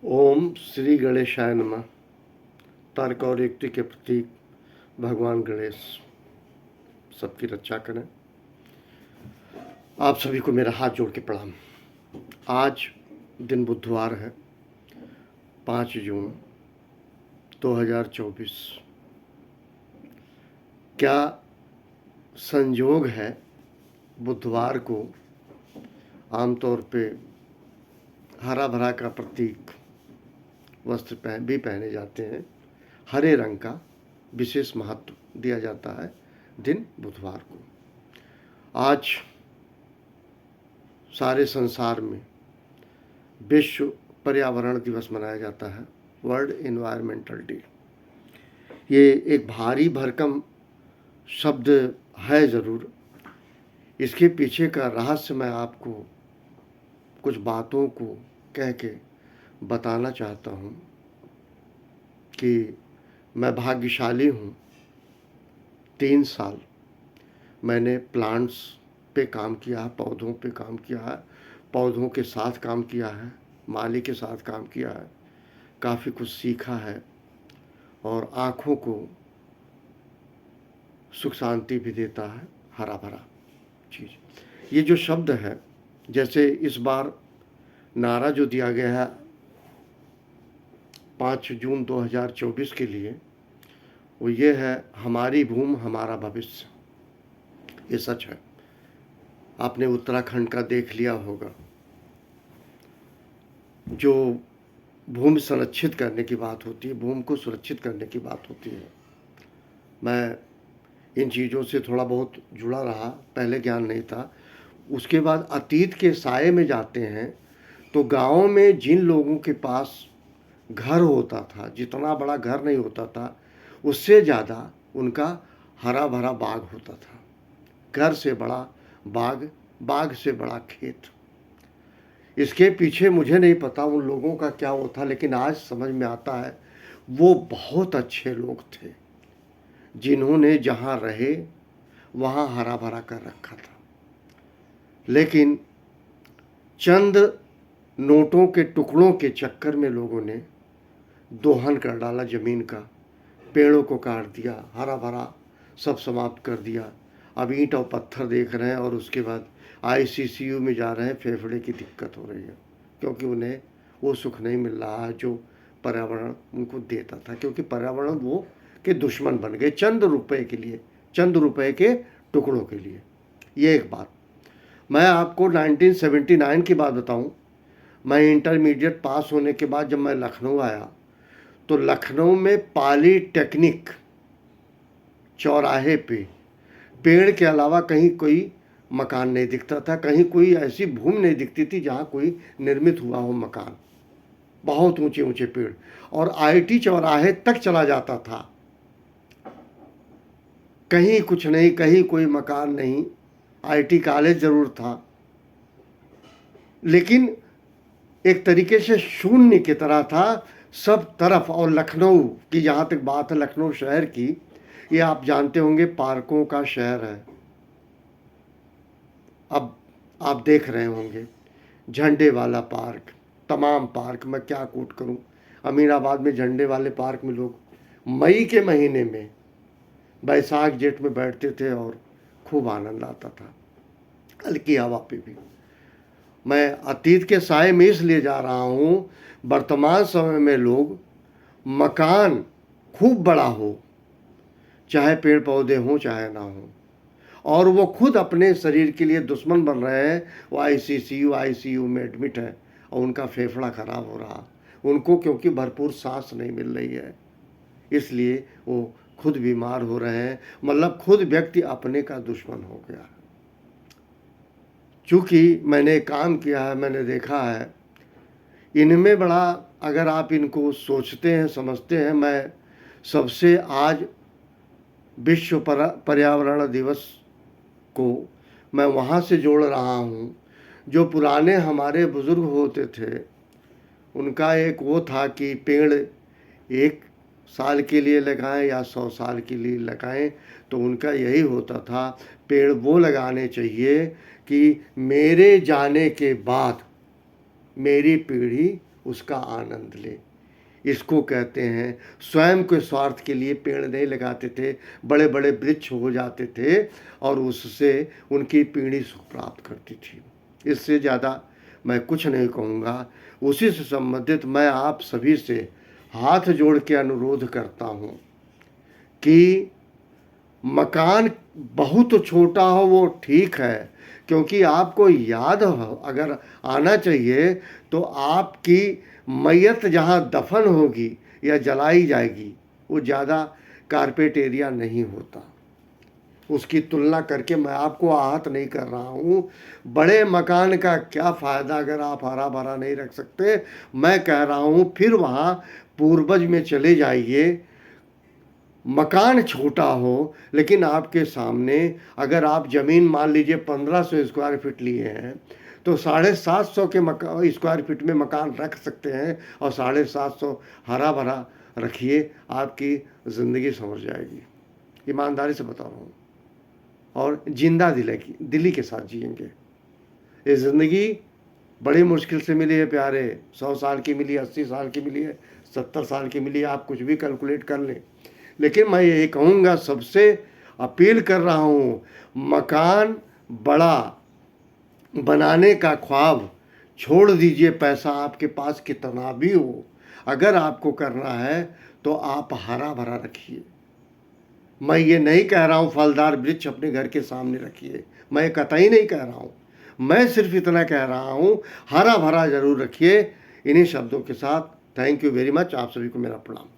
ओम श्री गणेशाय नमः। तर्क और युक्ति के प्रतीक भगवान गणेश सबकी रक्षा करें। आप सभी को मेरा हाथ जोड़ के प्रणाम। आज दिन बुधवार है, 5 जून 2024। क्या संयोग है, बुधवार को आमतौर पे हरा भरा का प्रतीक वस्त्र भी पहने जाते हैं। हरे रंग का विशेष महत्व दिया जाता है दिन बुधवार को। आज सारे संसार में विश्व पर्यावरण दिवस मनाया जाता है, वर्ल्ड एनवायरमेंटल डे। ये एक भारी भरकम शब्द है ज़रूर, इसके पीछे का रहस्य मैं आपको कुछ बातों को कह के बताना चाहता हूँ कि मैं भाग्यशाली हूँ। 3 साल मैंने प्लांट्स पे काम किया है, पौधों पे काम किया है, पौधों के साथ काम किया है, माली के साथ काम किया है, काफ़ी कुछ सीखा है और आँखों को सुख शांति भी देता है हरा भरा चीज़। ये जो शब्द है, जैसे इस बार नारा जो दिया गया है 5 जून 2024 के लिए, वो ये है, हमारी भूमि हमारा भविष्य। ये सच है। आपने उत्तराखंड का देख लिया होगा, जो भूमि संरक्षित करने की बात होती है, भूमि को सुरक्षित करने की बात होती है। मैं इन चीज़ों से थोड़ा बहुत जुड़ा रहा, पहले ज्ञान नहीं था। उसके बाद अतीत के साये में जाते हैं तो गाँव में जिन लोगों के पास घर होता था, जितना बड़ा घर नहीं होता था, उससे ज़्यादा उनका हरा भरा बाग होता था। घर से बड़ा बाग, बाग से बड़ा खेत। इसके पीछे मुझे नहीं पता उन लोगों का क्या वो था, लेकिन आज समझ में आता है वो बहुत अच्छे लोग थे, जिन्होंने जहाँ रहे वहाँ हरा भरा कर रखा था। लेकिन चंद नोटों के टुकड़ों के चक्कर में लोगों ने दोहन कर डाला ज़मीन का, पेड़ों को काट दिया, हरा भरा सब समाप्त कर दिया। अब ईंट और पत्थर देख रहे हैं और उसके बाद आईसीसीयू में जा रहे हैं, फेफड़े की दिक्कत हो रही है, क्योंकि उन्हें वो सुख नहीं मिल रहा है जो पर्यावरण उनको देता था, क्योंकि पर्यावरण वो के दुश्मन बन गए चंद रुपए के लिए, चंद रुपए के टुकड़ों के लिए। ये एक बात। मैं आपको 1979 की बात बताऊं। मैं इंटरमीडिएट पास होने के बाद जब मैं लखनऊ आया तो लखनऊ में पॉलीटेक्निक चौराहे पे पेड़ के अलावा कहीं कोई मकान नहीं दिखता था, कहीं कोई ऐसी भूमि नहीं दिखती थी जहाँ कोई निर्मित हुआ हो मकान। बहुत ऊंचे ऊंचे पेड़, और आईटी चौराहे तक चला जाता था, कहीं कुछ नहीं, कहीं कोई मकान नहीं। आईटी कॉलेज ज़रूर था, लेकिन एक तरीके से शून्य की तरह था सब तरफ। और लखनऊ की जहाँ तक बात है, लखनऊ शहर की, ये आप जानते होंगे पार्कों का शहर है। अब आप देख रहे होंगे झंडे वाला पार्क, तमाम पार्क, मैं क्या कोट करूं। अमीनाबाद में झंडे वाले पार्क में लोग मई के महीने में बैसाख जेठ में बैठते थे और खूब आनंद आता था, हल्की हवा पे भी। मैं अतीत के साये में इसलिए जा रहा हूँ, वर्तमान समय में लोग मकान खूब बड़ा हो, चाहे पेड़ पौधे हों चाहे ना हो, और वो खुद अपने शरीर के लिए दुश्मन बन रहे हैं। वो आईसीयू में एडमिट है और उनका फेफड़ा खराब हो रहा उनको, क्योंकि भरपूर सांस नहीं मिल रही है, इसलिए वो खुद बीमार हो रहे हैं। मतलब खुद व्यक्ति अपने का दुश्मन हो गया है। चूँकि मैंने काम किया है, मैंने देखा है इनमें बड़ा, अगर आप इनको सोचते हैं समझते हैं, मैं सबसे आज विश्व पर्यावरण दिवस को मैं वहाँ से जोड़ रहा हूँ। जो पुराने हमारे बुज़ुर्ग होते थे, उनका एक वो था कि पेड़ 1 साल के लिए लगाएं या 100 साल के लिए लगाएं, तो उनका यही होता था, पेड़ वो लगाने चाहिए कि मेरे जाने के बाद मेरी पीढ़ी उसका आनंद लें। इसको कहते हैं स्वयं के स्वार्थ के लिए पेड़ नहीं लगाते थे, बड़े बड़े वृक्ष हो जाते थे और उससे उनकी पीढ़ी सुख प्राप्त करती थी। इससे ज़्यादा मैं कुछ नहीं कहूँगा। उसी से संबंधित मैं आप सभी से हाथ जोड़ के अनुरोध करता हूँ कि मकान बहुत छोटा हो वो ठीक है, क्योंकि आपको याद हो अगर आना चाहिए तो आपकी मैयत जहाँ दफन होगी या जलाई जाएगी वो ज़्यादा कारपेट एरिया नहीं होता। उसकी तुलना करके मैं आपको आहत नहीं कर रहा हूँ। बड़े मकान का क्या फ़ायदा अगर आप हरा भरा नहीं रख सकते। मैं कह रहा हूँ फिर वहाँ पूर्वज में चले जाइए। मकान छोटा हो लेकिन आपके सामने अगर आप ज़मीन मान लीजिए 1500 स्क्वायर फीट लिए हैं तो 750 के स्क्वायर फीट में मकान रख सकते हैं और 750 हरा भरा रखिए, आपकी ज़िंदगी संवर जाएगी। ईमानदारी से बता रहा हूँ और जिंदा दिली के साथ जिएंगे। ये ज़िंदगी बड़ी मुश्किल से मिली है प्यारे। 100 साल की मिली, 80 साल की मिली है, 70 साल की मिली है, आप कुछ भी कैलकुलेट कर लें। लेकिन मैं ये कहूँगा, सबसे अपील कर रहा हूँ, मकान बड़ा बनाने का ख्वाब छोड़ दीजिए। पैसा आपके पास कितना भी हो, अगर आपको करना है तो आप हरा भरा रखिए। मैं ये नहीं कह रहा हूँ फलदार वृक्ष अपने घर के सामने रखिए, मैं कतई नहीं कह रहा हूँ। मैं सिर्फ इतना कह रहा हूँ हरा भरा ज़रूर रखिए। इन्हीं शब्दों के साथ थैंक यू वेरी मच। आप सभी को मेरा प्रणाम।